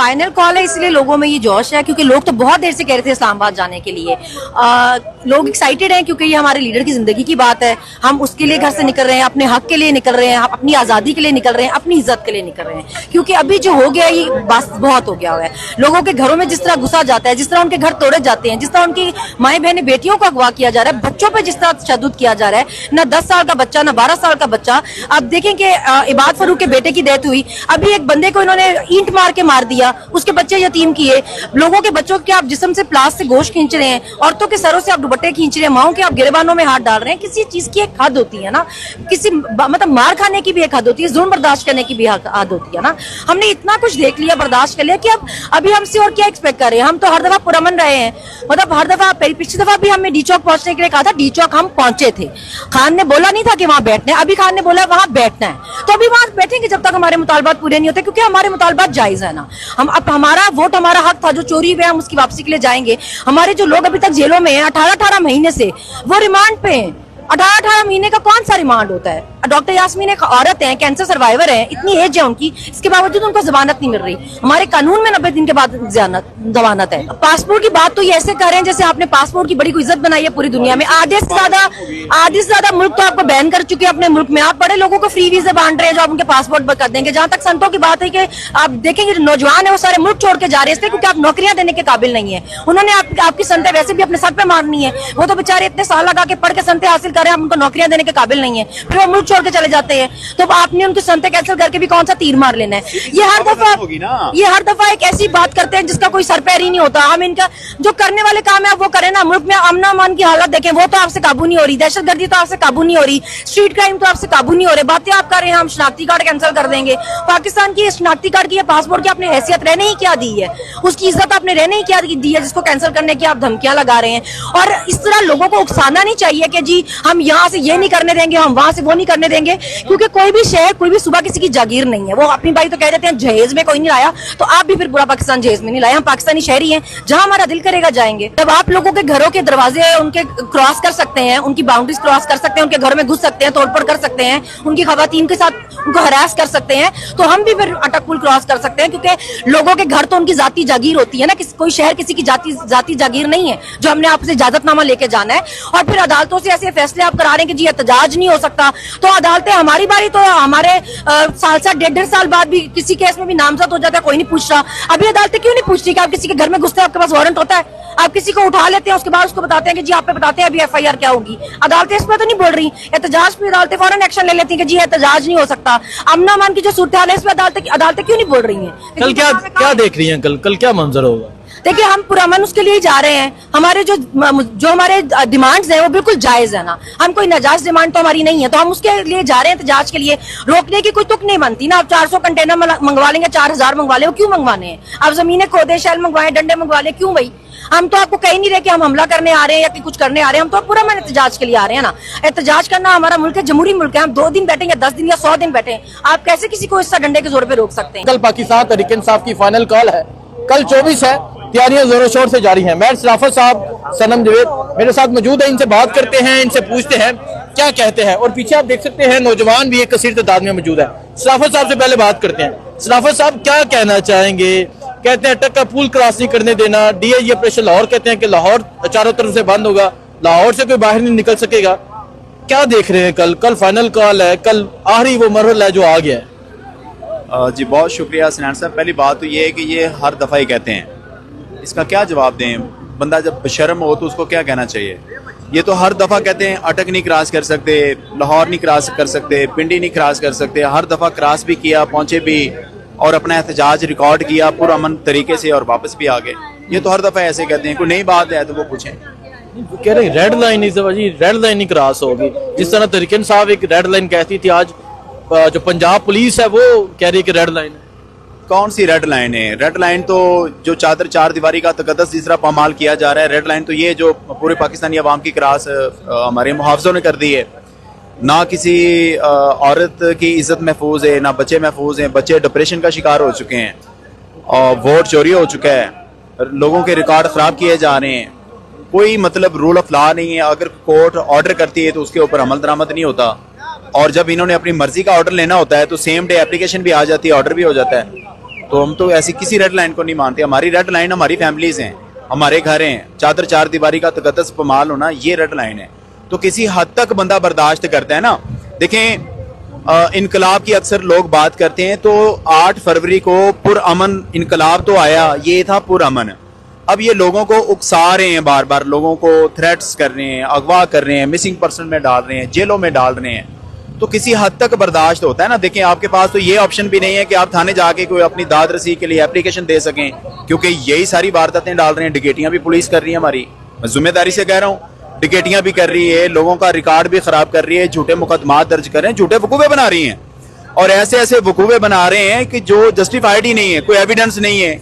Final call है, इसलिए लोगों में ये जोश है, क्योंकि लोग तो बहुत देर से कह रहे थे इस्लामाबाद जाने के लिए। लोग एक्साइटेड हैं क्योंकि ये हमारे लीडर की जिंदगी की बात है। हम उसके लिए घर से निकल रहे हैं, अपने हक के लिए निकल रहे हैं, अपनी आजादी के लिए निकल रहे हैं, अपनी इज्जत के लिए निकल रहे हैं। क्योंकि अभी जो हो गया ये बस बहुत हो गया हुआ है। लोगों के घरों में जिस तरह घुसा जाता है, जिस तरह उनके घर तोड़े जाते हैं, जिस तरह उनकी माए बहने बेटियों को अगवा किया जा रहा है, बच्चों पर जिस तरह तशद्दुद किया जा रहा है, ना 10 साल का बच्चा, ना 12 साल का बच्चा। आप देखें कि इबाद फरूक के बेटे की डेथ हुई, अभी एक बंदे को इन्होंने ईंट मार के मार दिया, उसके बच्चे यतीम किए। लोगों के बच्चों के आप जिस्म से प्लास से गोश्त खींच रहे हैं, औरतों के सरों से आप दुपट्टे खींच रहे हैं, माओं के आप गिरबानों में हाथ डाल रहे हैं। किसी चीज की एक हद होती है ना, किसी मतलब मार खाने की भी एक हद होती है, जुल्म बर्दाश्त करने की भी हद होती है ना। हमने इतना कुछ देख लिया, बर्दाश्त कर लिया कि अब अभी हमसे और क्या एक्सपेक्ट कर रहे हैं। हम तो हर दफा पुरअमन रहे हैं, मतलब हर दफा पिछली दफा भी हमें डी चौक पहुंचने के लिए कहा था, डी चौक हम पहुंचे थे। खान ने बोला नहीं था कि वहां बैठना है, अभी खान ने बोला वहां बैठना है, तो अभी वहां बैठेंगे जब तक हमारे मुतालबात पूरे नहीं होते, क्योंकि हमारे मुतालबात जायज है ना। हम अब हमारा वोट, हमारा हक था, जो चोरी हुए हम उसकी वापसी के लिए जाएंगे। हमारे जो लोग अभी तक जेलों में हैं 18-18 महीने से, वो रिमांड पे हैं। 18-18 महीने का कौन सा रिमांड होता है? डॉक्टर यास्मीन एक औरत है, कैंसर सर्वाइवर है, इतनी एज है उनकी, इसके बावजूद उनको जमानत नहीं मिल रही। हमारे कानून में 90 दिन के बाद जमानत है। पासपोर्ट की बात तो ये ऐसे कर रहे हैं जैसे आपने पासपोर्ट की बड़ी कोई इज्जत बनाई है पूरी दुनिया में। आधे से ज्यादा मुल्क तो आपको बैन कर चुके हैं अपने मुल्क में। आप बड़े लोगों को फ्री वीजा बांट रहे हैं जो आप उनके पासपोर्ट पर कर देंगे। जहां तक संतों की बात है कि आप देखेंगे जो नौजवान है वो सारे मुल्क छोड़ के जा रहे हैं इसलिए क्योंकि आप नौकरियां देने के काबिल नहीं है। उन्होंने आपकी संतें वैसे भी अपने सर पे मारनी है, वो तो बेचारे इतने साल लगा के पढ़ के संतें हासिल कर रहे हैं, आप उनको नौकरियां देने के काबिल नहीं है, फिर वो मुल्क छोड़ के चले जाते हैं। तो आपने उनकी संतें कैंसिल करके भी कौन सा तीर मार लेना है? ये हर दफा एक ऐसी बात करते हैं जिसका कोई सर पैर ही नहीं होता। हम इनका जो करने वाले काम है वो करें ना। मुल्क में अमन अमान की हालत देखें, वो तो आपसे काबू नहीं हो रही। दहशतगर्दी तो आपसे काबू नहीं हो रही। स्ट्रीट क्राइम तो आपसे काबू नहीं हो रहे। बातें आप कर रहे हैं हम शनाख्ती कार्ड कैंसिल कर देंगे। पाकिस्तान की शनाख्ती कार्ड की या पासपोर्ट की आपने हैसियत रहने ही क्या दी है, उसकी इज्जत आपने रहने ही क्या दी है जिसको कैंसिल करने की आप धमकियां लगा रहे हैं। और इस तरह लोगों को उकसाना नहीं चाहिए कि जी हम यहाँ से ये नहीं करने देंगे, हम वहां से वो नहीं करने देंगे, क्योंकि कोई भी शहर, कोई भी सुबह किसी की जागीर नहीं है। वो अपनी बाई तो कह देते हैं जहेज में कोई नहीं लाया, तो आप भी फिर पूरा पाकिस्तान जहेज में नहीं लाया। हम पाकिस्तानी शहरी हैं, जहां हमारा दिल करेगा जाएंगे। जब आप लोगों के घरों के दरवाजे उनके क्रॉस कर सकते हैं, उनकी बाउंड्रीज क्रॉस कर सकते हैं, उनके घर में घुस सकते हैं, तोड़फोड़ कर सकते हैं, उनकी खवातीन के साथ उनको हरास कर सकते हैं, तो हम भी फिर अटक पुल क्रॉस कर सकते हैं। क्योंकि लोगों के घर तो उनकी जाती जागीर होती है ना, कोई शहर किसी की जाती जागीर नहीं है जो हमने आपसे इजाजतनामा लेके जाना है। और फिर अदालतों से ऐसे फैसले आप करा रहे हैं कि जी एहतजाज नहीं हो सकता, तो अदालतें हमारी बारी तो हमारे साल से 1.5 साल बाद भी किसी केस में भी नामजद हो जाता है, कोई नहीं पूछ रहा। अभी अदालतें क्यों नहीं पूछती कि आप किसी के घर में घुसते हैं, आपके पास वारंट होता है, आप किसी को उठा लेते हैं, उसके बाद उसको बताते हैं कि जी आप पे बताते हैं अभी FIR क्या होगी। अदालतें इस पर तो नहीं बोल रही। एहतजाज पे अदालतें फौरन एक्शन ले लेती हैं कि जी एहतजाज नहीं हो सकता। अमन अमान की जो सूरत हाल है इस पर अदालतें क्यों नहीं बोल रही हैं? कल क्या देख रही हैं? कल क्या मंजर होगा? देखिए हम पुरअमन उसके लिए ही जा रहे हैं। हमारे जो हमारे डिमांड्स हैं वो बिल्कुल जायज है ना। हम कोई नाजायज डिमांड तो हमारी नहीं है, तो हम उसके लिए जा रहे हैं एहतजाज के लिए। रोकने की कोई तुक नहीं बनती ना। आप 400 कंटेनर मंगवा लेंगे, 4000 मंगवा ले, क्यों मंगवाने हैं? आप जमीनें खोदे, शैल मंगवाए, डंडे मंगवा ले, क्यों भाई? हम तो आपको कह नहीं रहे कि हम हमला करने आ रहे हैं या कि कुछ करने आ रहे हैं। हम तो पुरअमन एहतजाज के लिए आ रहे हैं ना। एहतजाज करना हमारा मुल्क है, जमहूरी मुल्क है। हम 2 दिन बैठे या 10 दिन या 100 दिन बैठे, आप कैसे किसी को इस डंडे के जोर पे रोक सकते हैं? कल पाकिस्तान तहरीक इंसाफ की फाइनल कॉल है, कल 24 है, तैयारियां जोरों शोर से जारी हैं। मैं सराफत साहब, सनम जवेद मेरे साथ मौजूद है, इनसे बात करते हैं, इनसे पूछते हैं क्या कहते हैं। और पीछे आप देख सकते हैं नौजवान भी एक कसीर तादाद में मौजूद है। सराफत साहब से पहले बात करते हैं। सराफत साहब क्या कहना चाहेंगे? कहते हैं अटक का पुल क्रॉस नहीं करने देना। DIG ऑपरेशन लाहौर कहते हैं कि लाहौर चारों तरफ से बंद होगा, लाहौर से कोई बाहर नहीं निकल सकेगा। क्या देख रहे हैं? कल फाइनल कॉल है, कल आखिरी वो मरहला है जो आ गया है। जी बहुत शुक्रिया सनान साहब। पहली बात तो ये है कि ये हर दफ़ा ही कहते हैं, इसका क्या जवाब दें? बंदा जब बेशर्म हो तो उसको क्या कहना चाहिए? ये तो हर दफ़ा कहते हैं अटक नहीं क्रॉस कर सकते, लाहौर नहीं क्रॉस कर सकते, पिंडी नहीं क्रॉस कर सकते। हर दफ़ा क्रॉस भी किया, पहुंचे भी और अपना एहतजाज रिकॉर्ड किया पुरअमन तरीके से और वापस भी आ गए। ये तो हर दफ़ा ऐसे कहते हैं। कोई नई बात है तो वो पूछें। कह रहे रेड लाइन रेड लाइन ही क्रॉस होगी, जिस तरह तहरीक इंसाफ एक रेड लाइन कहती थी, आज जो पंजाब पुलिस है वो कह रही है कि रेड लाइन है। कौन सी रेड लाइन है? रेड लाइन तो जो चादर चार दीवारी का तकद्दस जिस तरह पामाल किया जा रहा है, रेड लाइन तो ये जो पूरे पाकिस्तानी अवाम की क्रॉस हमारे मुहावजों ने कर दी है। ना किसी औरत की इज्जत महफूज है, ना बच्चे महफूज हैं। बच्चे डिप्रेशन का शिकार हो चुके हैं और वोट चोरी हो चुका है, लोगों के रिकॉर्ड खराब किए जा रहे हैं। कोई मतलब रूल ऑफ लॉ नहीं है। अगर कोर्ट ऑर्डर करती है तो उसके ऊपर अमल दरामद नहीं होता, और जब इन्होंने अपनी मर्जी का ऑर्डर लेना होता है तो सेम डे एप्लीकेशन भी आ जाती है, ऑर्डर भी हो जाता है। तो हम तो ऐसी किसी रेड लाइन को नहीं मानते। हमारी रेड लाइन हमारी फैमिलीज हैं, हमारे घर हैं। चादर चार दीवारी का तकद्दस पमाल होना, ये रेड लाइन है। तो किसी हद तक बंदा बर्दाश्त करता है ना। देखें, इनकलाब की अक्सर लोग बात करते हैं, तो 8 फरवरी को पुरअमन इनकलाब तो आया, ये था पुरअमन। अब ये लोगों को उकसा रहे हैं, बार बार लोगों को थ्रेट्स कर रहे हैं, अगवा कर रहे हैं, मिसिंग पर्सन में डाल रहे हैं, जेलों में डाल रहे हैं। तो किसी हद तक बर्दाश्त होता है ना। देखें, आपके पास तो ये ऑप्शन भी नहीं है कि आप थाने जाके कोई अपनी दाद रसी के लिए एप्लीकेशन दे सकें, क्योंकि यही सारी वारदातें डाल रहे हैं। डिकेटियां भी पुलिस कर रही है हमारी, मैं जिम्मेदारी से कह रहा हूँ, डिकेटियां भी कर रही है, लोगों का रिकॉर्ड भी खराब कर रही है, झूठे मुकदमात दर्ज कर रहे हैं, झूठे वकूवे बना रही हैं, और ऐसे ऐसे वकूवे बना रहे हैं कि जो जस्टिफाइड ही नहीं है, कोई एविडेंस नहीं है।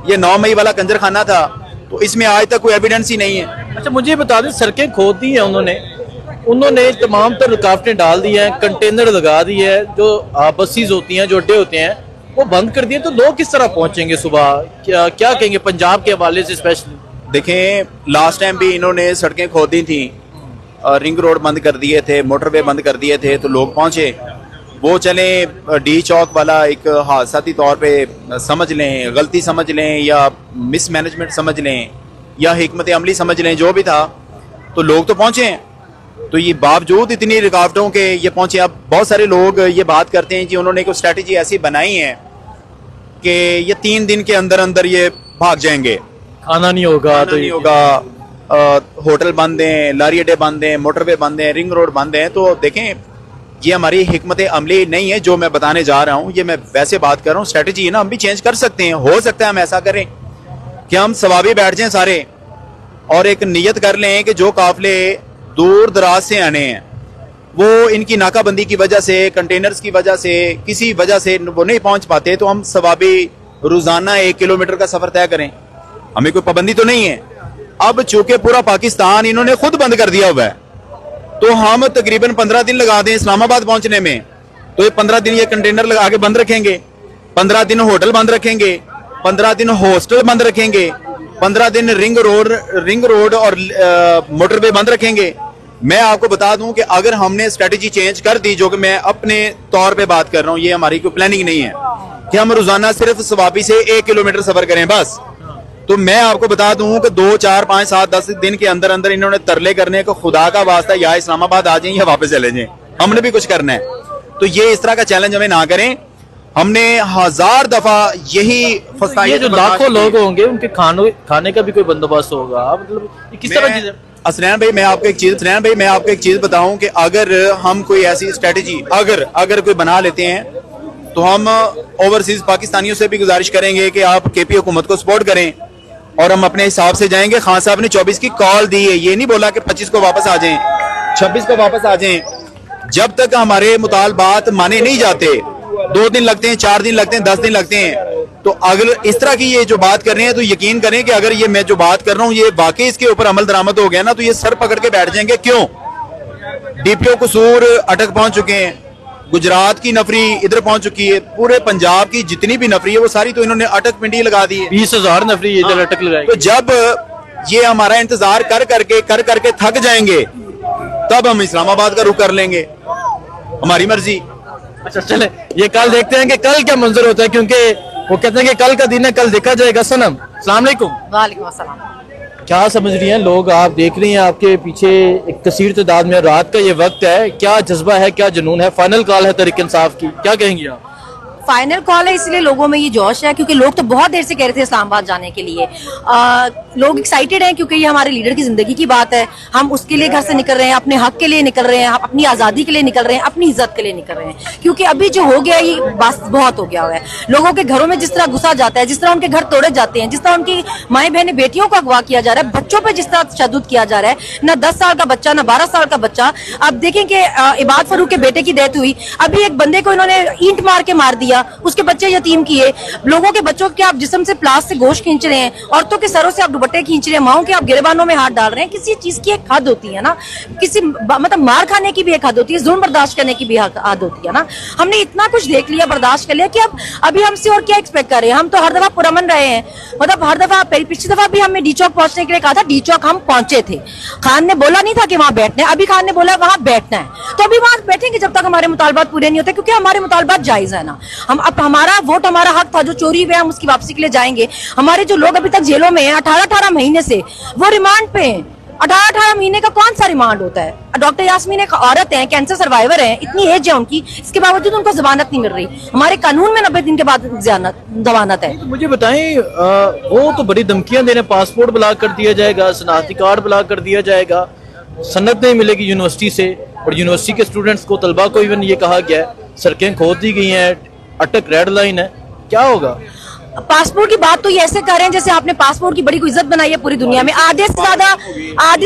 ये 9 मई वाला कंजर खाना था, तो इसमें आज तक कोई एविडेंस ही नहीं है। अच्छा, मुझे बता दें, सड़कें खोद दी हैं उन्होंने तमाम तर रुकावटें डाल दी हैं, कंटेनर लगा दिए हैं, जो बसेस होती हैं, जो अड्डे होते हैं, वो बंद कर दिए। तो लोग किस तरह पहुंचेंगे सुबह? क्या कहेंगे पंजाब के हवाले से स्पेशली? देखें, लास्ट टाइम भी इन्होंने सड़कें खोदी थी, रिंग रोड बंद कर दिए थे, मोटरवे बंद कर दिए थे, तो लोग पहुंचे। वो चले डी चौक वाला एक हादसाती तौर पे समझ लें, गलती समझ लें, या मिसमैनेजमेंट समझ लें, या हिकमत अमली समझ लें, जो भी था, तो लोग तो पहुंचे हैं। तो ये बावजूद इतनी रुकावटों के ये पहुंचे। अब बहुत सारे लोग ये बात करते हैं कि उन्होंने एक स्ट्रैटेजी ऐसी बनाई है कि ये 3 दिन के अंदर अंदर ये भाग जाएंगे, खाना नहीं होगा, तो नहीं होगा, होटल बंद हैं, लारी अड्डे बंद हैं, मोटरवे बंद हैं, रिंग रोड बंद हैं। तो देखें, ये हमारी हिकमत अमली नहीं है जो मैं बताने जा रहा हूँ, ये मैं वैसे बात कर रहा हूँ। स्ट्रैटेजी है ना, हम भी चेंज कर सकते हैं। हो सकता है हम ऐसा करें कि हम सवाबी बैठ जाएं सारे, और एक नियत कर लें कि जो काफिले दूर दराज से आने हैं, वो इनकी नाकाबंदी की वजह से, कंटेनर्स की वजह से, किसी वजह से वो नहीं पहुंच पाते, तो हम सवाबी रोजाना 1 किलोमीटर का सफर तय करें। हमें कोई पाबंदी तो नहीं है। अब चूंकि पूरा पाकिस्तान इन्होंने खुद बंद कर दिया हुआ है, तो हम तकरीबन 15 दिन लगा दें इस्लामाबाद पहुंचने में, तो ये 15 दिन ये कंटेनर लगा के बंद रखेंगे, 15 दिन होटल बंद रखेंगे, 15 दिन हॉस्टल बंद रखेंगे, 15 दिन रिंग रोड और मोटरवे बंद रखेंगे। मैं आपको बता दूं कि अगर हमने स्ट्रेटेजी चेंज कर दी, जो कि मैं अपने तौर पे बात कर रहा हूं, ये हमारी कोई प्लानिंग नहीं है कि हम रोजाना सिर्फ सवाबी से 1 किलोमीटर सफर करें बस, तो मैं आपको बता दूं कि 2, 4, 5, 7, 10 दिन के अंदर अंदर इन्होंने तरले करने को, खुदा का वास्ता या इस्लामाबाद आ जाएं या वापस चले जाएं, हमने भी कुछ करना है। तो ये इस तरह का चैलेंज हमें ना करें। हमने 1000 दफा यही ये जो लाखों लोग होंगे, उनके खाने का भी कोई बंदोबस्त होगा, मतलब किस तरह की? असनैन भाई, मैं आपको एक चीज बताऊं कि अगर हम कोई ऐसी स्ट्रेटेजी अगर कोई बना लेते हैं, तो हम ओवरसीज पाकिस्तानियों से भी गुजारिश करेंगे कि आप केपी हुकूमत को सपोर्ट करें, और हम अपने हिसाब से जाएंगे। खान साहब ने 24 की कॉल दी है, ये नहीं बोला कि 25 को वापस आ जाएं, 26 को वापस आ जाएं। जब तक हमारे मुतालबात माने नहीं जाते, 2 दिन लगते हैं, 4 दिन लगते हैं, 10 दिन लगते हैं। तो अगर इस तरह की ये जो बात कर रहे हैं, तो यकीन करें कि अगर ये मैं जो बात कर रहा हूँ, ये वाकई इसके ऊपर अमल दरामद हो गया ना, तो ये सर पकड़ के बैठ जाएंगे। क्यों? डीपीओ कसूर अटक पहुंच चुके हैं, गुजरात की नफरी इधर पहुंच चुकी है, पूरे पंजाब की जितनी भी नफरी है वो सारी तो इन्होंने अटक पिंडी लगा दी है। 20,000 नफरी इधर अटक लगाई। तो जब ये हमारा इंतजार कर करके थक जाएंगे, तब हम इस्लामाबाद का रुख कर लेंगे, हमारी मर्जी। अच्छा, चले ये कल देखते हैं कि कल क्या मंजर होता है, क्योंकि वो कहते हैं कि कल का दिन है, कल देखा जाएगा। सनम, अस्सलाम वालेकुम। वालेकुम अस्सलाम। क्या समझ रही हैं लोग? आप देख रही हैं आपके पीछे एक कसीर तादाद में, रात का ये वक्त है, क्या जज्बा है, क्या जुनून है? फाइनल कॉल है तहरीक इंसाफ की, क्या कहेंगी आप? फाइनल कॉल है, इसलिए लोगों में ये जोश है, क्योंकि लोग तो बहुत देर से कह रहे थे इस्लामाबाद जाने के लिए। लोग एक्साइटेड हैं, क्योंकि ये हमारे लीडर की जिंदगी की बात है। हम उसके लिए घर से निकल रहे हैं, अपने हक के लिए निकल रहे हैं, अपनी आजादी के लिए निकल रहे हैं, अपनी इज्जत के लिए निकल रहे हैं। क्योंकि अभी जो हो गया, ये बस बहुत हो गया है। लोगों के घरों में जिस तरह घुसा जाता है, जिस तरह उनके घर तोड़े जाते हैं, जिस तरह उनकी माएं बहनें बेटियों को अगवा किया जा रहा है, बच्चों पर जिस तरह तशद्दुद किया जा रहा है, ना 10 साल का बच्चा, ना 12 साल का बच्चा। अब देखें कि इबाद फरूक के बेटे की डेथ हुई, अभी एक बंदे को इन्होंने ईंट मार के मार दिया, उसके बच्चे यतीम किए। लोगों के बच्चों के आप जिस्म से प्लास से गोश्त खींच रहे हैं, औरतों के सरों से आप दुपट्टे खींच रहे हैं, माओं के आप गिरबानों में हाथ डाल रहे हैं। किसी चीज की एक हद होती है ना, किसी मतलब मार खाने की भी एक हद होती है, जुल्म बर्दाश्त करने की भी हद होती है ना। हमने इतना कुछ देख लिया, बर्दाश्त कर लिया कि अब अभी हमसे और क्या एक्सपेक्ट कर रहे हैं? हम तो हर दफा पुरअमन रहे हैं, मतलब हर दफा। पिछली दफा भी हमें डी चौक पहुंचने के लिए कहा था, डी चौक हम पहुंचे थे, खान ने बोला नहीं था कि वहां बैठना है, अभी खान ने बोला वहां बैठना है, तो अभी वहां बैठेंगे जब तक हमारे मुतालबात पूरे नहीं होते, क्योंकि हमारे मुतालबात जायज है ना। हम अब हमारा वोट हमारा हक था, जो चोरी हुआ हम उसकी वापसी के लिए जाएंगे। हमारे जो लोग अभी तक जेलों में हैं 18-18 महीने से, वो रिमांड पे हैं। 18-18 महीने का कौन सा रिमांड होता है? डॉक्टर यास्मीन एक औरत है, कैंसर सर्वाइवर है, इतनी एज है उनकी, इसके बावजूद उनको जमानत नहीं मिल रही। हमारे कानून में 90 दिन के बाद जमानत है। तो मुझे बताएं, वो तो बड़ी धमकियां दे रहे हैं, पासपोर्ट ब्लॉक कर दिया जाएगा, शनाख्ती कार्ड ब्लॉक कर दिया जाएगा, सनद नहीं मिलेगी यूनिवर्सिटी से, और यूनिवर्सिटी के स्टूडेंट्स को, तलबा को इवन ये कहा गया है सड़कें खोद दी गई हैं, अटक रेड लाइन है, क्या होगा? पासपोर्ट की बात तो ये ऐसे कर रहे हैं जैसे आपने पासपोर्ट की बड़ी कोई इज्जत बनाई है पूरी दुनिया में। आधे से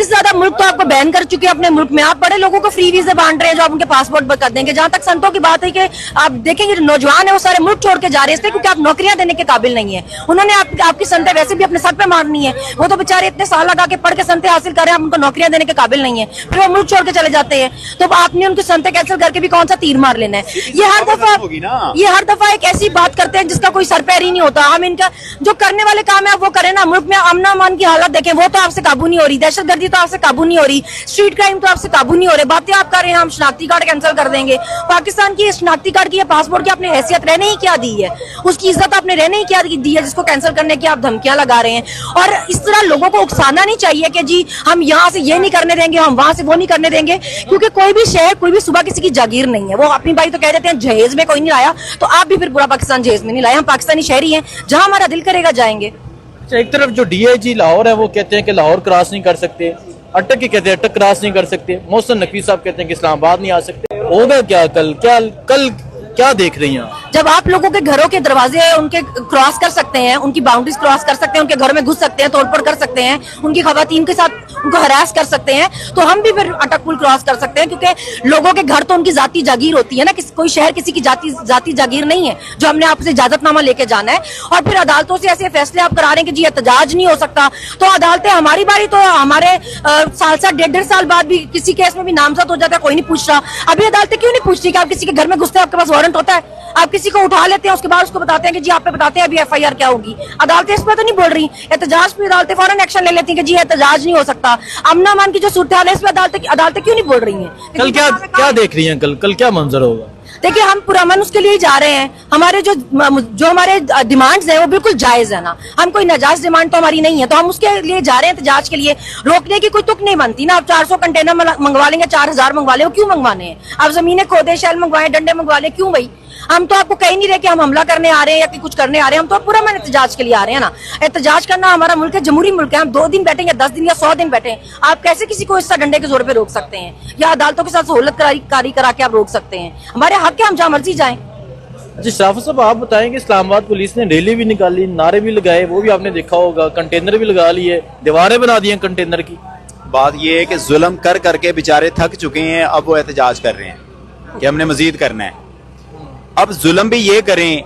ज्यादा मुल्क तो आपको बैन कर चुके हैं अपने मुल्क में। आप बड़े लोगों को फ्री वीजा बांट रहे हैं जो आप उनके पासपोर्ट कर देंगे। जहां तक संतों की बात है कि आप देखेंगे जो नौजवान है वो सारे मुल्क छोड़ के जा रहे हैं इसलिए क्योंकि आप नौकरियां देने के काबिल नहीं है। उन्होंने आपकी संतें वैसे भी अपने सर पे मारनी है, वो तो बेचारे इतने साल लगा के पढ़ के संतें हासिल कर रहे हैं, आप उनको नौकरियां देने के काबिल नहीं है, फिर वो मुल्क छोड़ के चले जाते हैं। तो आपने उनकी संतें कैंसिल करके भी कौन सा तीर मार लेना है? ये हर दफा एक ऐसी बात करते हैं जिसका कोई सर पैर ही नहीं होता। हम इनका जो करने वाले काम है आप वो करें ना। मुल्क में अमन अमान की हालत देखें, वो तो आपसे काबू नहीं हो रही, दहशतगर्दी तो आपसे काबू नहीं हो रही, स्ट्रीट क्राइम तो आपसे काबू नहीं हो रहे। बातें आप कर रहे हैं हम शनाख्ती कार्ड कैंसिल कर देंगे। पाकिस्तान की शनाख्ती कार्ड की या पासपोर्ट की आपने हैसियत रहने ही क्या दी है, उसकी इज्जत आपने रहने ही क्या दी है जिसको कैंसिल करने की आप धमकियां लगा रहे हैं। और इस तरह लोगों को उकसाना नहीं चाहिए कि जी हम यहाँ से ये नहीं करने देंगे, हम वहां से वो नहीं करने देंगे, क्योंकि कोई भी शहर कोई भी सुबह किसी की जागीर नहीं है। वो अपनी भाई तो कह देते हैं जहेज में कोई नहीं लाया, तो आप भी फिर पूरा पाकिस्तान जहेज में नहीं लाया। हम पाकिस्तानी शहरी हैं, जहां हमारा दिल करेगा जाएंगे। एक तरफ जो डीआईजी लाहौर है वो कहते हैं कि लाहौर क्रॉस नहीं कर सकते, अटक के कहते हैं अटक क्रॉस नहीं कर सकते, मोहसिन नकवी साहब कहते हैं कि इस्लामाबाद नहीं आ सकते। होगा क्या कल क्या देख रही हैं? जब आप लोगों के घरों के दरवाजे उनके क्रॉस कर सकते हैं, उनकी बाउंड्रीज क्रॉस कर सकते हैं, उनके घर में घुस सकते हैं, तोड़फोड़ कर सकते हैं, उनकी खवातीन के साथ उनको हरास कर सकते हैं, तो हम भी फिर अटक पुल क्रॉस कर सकते हैं। क्योंकि लोगों के घर तो उनकी जाती जागीर होती है ना, कोई शहर किसी की जाती जागीर नहीं है जो हमने आपसे इजाजतनामा लेके जाना है। और फिर अदालतों से ऐसे फैसले आप करा रहे हैं कि जी एहतजाज नहीं हो सकता, तो अदालतें हमारी बारी तो हमारे साल 1.5 साल बाद भी किसी केस में भी नामजद हो जाता है, कोई नहीं पूछ रहा। अभी अदालतें क्यों नहीं पूछती कि आप किसी के घर में घुसते हैं, आपके पास वारंट होता है, आप किसी को उठा लेते हैं, उसके बाद उसको बताते हैं कि जी आप पे बताते हैं अभी एफआईआर क्या होगी। अदालतें इस पर तो नहीं बोल रही। एहतजाज पे अदालतें फौरन एक्शन ले लेती हैं कि जी एहतजाज नहीं हो सकता। अमन अमान की जो सूरत हाल है इस पर अदालतें क्यों नहीं बोल रही हैं? कल क्या देख रही हैं? कल क्या मंजर होगा? देखिए हम पुरअमन उसके लिए ही जा रहे हैं। हमारे जो हमारे डिमांड्स हैं वो बिल्कुल जायज है ना, हम कोई नाजायज डिमांड तो हमारी नहीं है, तो हम उसके लिए जा रहे हैं एहतजाज के लिए। रोकने की कोई तुक नहीं बनती ना। आप 400 कंटेनर मंगवा लेंगे, 4000 मंगवा ले, क्यों मंगवाने हैं? आप जमीनें खोदे, शैल मंगवाए, डंडे मंगवा ले, क्यों भाई? हम तो आपको कह नहीं रहे कि हम हमला करने आ रहे हैं या कि कुछ करने आ रहे हैं, हम तो पूरा मन एहतजाज के लिए आ रहे हैं ना। एहतजाज करना हमारा मुल्क है, जमहूरी मुल्क है। हम 2 दिन बैठे या 10 दिन या 100 दिन बैठे, आप कैसे किसी को इस तरह डंडे के जोर पे रोक सकते हैं या अदालतों के साथ सहूलत कारी करा के आप रोक सकते हैं? हमारे हक है, हम जहां मर्जी जाएं। अच्छा शराफत साहब, आप बताएंगे इस्लामाबाद पुलिस ने रैली भी निकाली, नारे भी लगाए, वो भी आपने देखा होगा, कंटेनर भी लगा लिए, दीवारें बना दी हैं कंटेनर की। बात ये है कि जुल्म कर करके बेचारे थक चुके हैं, अब वो एहतजाज कर रहे हैं कि हमने मजीद करना है। अब जुल्म भी ये करें,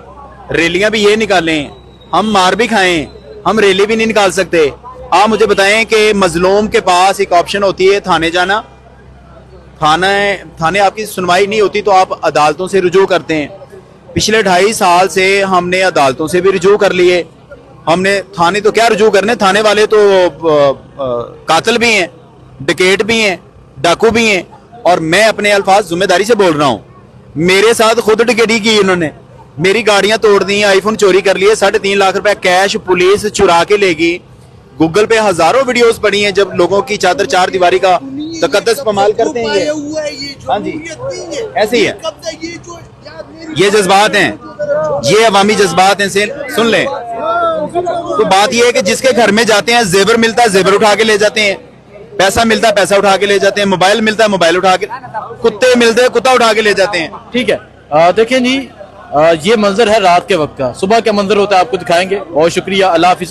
रैलियां भी ये निकालें, हम मार भी खाएं, हम रैली भी नहीं निकाल सकते। आप मुझे बताएं कि मजलूम के पास एक ऑप्शन होती है थाने जाना, थाने आपकी सुनवाई नहीं होती तो आप अदालतों से रुजू करते हैं। पिछले 2.5 साल से हमने अदालतों से भी रुजू कर लिए, हमने थाने तो क्या रुजू करने, थाने वाले तो कातिल भी हैं, डकैत भी हैं, डाकू भी हैं। और मैं अपने अल्फाज जिम्मेदारी से बोल रहा हूं, मेरे साथ खुद डकैती की उन्होंने, मेरी गाड़ियां तोड़ दी, आईफोन चोरी कर लिए, 3.5 लाख रुपए कैश पुलिस चुरा के लेगी। गूगल पे हजारों वीडियोस पड़ी हैं जब लोगों की चादर 4 दीवारी का तकद्दस पमाल करते हैं ये। हाँ जी, ऐसे ही है, ये जज्बात हैं, ये अवामी जज्बात हैं। सुन लें तो बात ये है कि जिसके घर में जाते हैं जेवर मिलता है, जेवर उठा के ले जाते हैं, पैसा मिलता है, पैसा उठा के ले जाते हैं, मोबाइल मिलता है, मोबाइल उठा के, कुत्ते मिलते हैं, कुत्ता उठा के ले जाते हैं। ठीक है, देखें जी, ये मंजर है रात के वक्त का। सुबह क्या मंजर होता है आपको दिखाएंगे। बहुत शुक्रिया, अल्लाह हाफिज।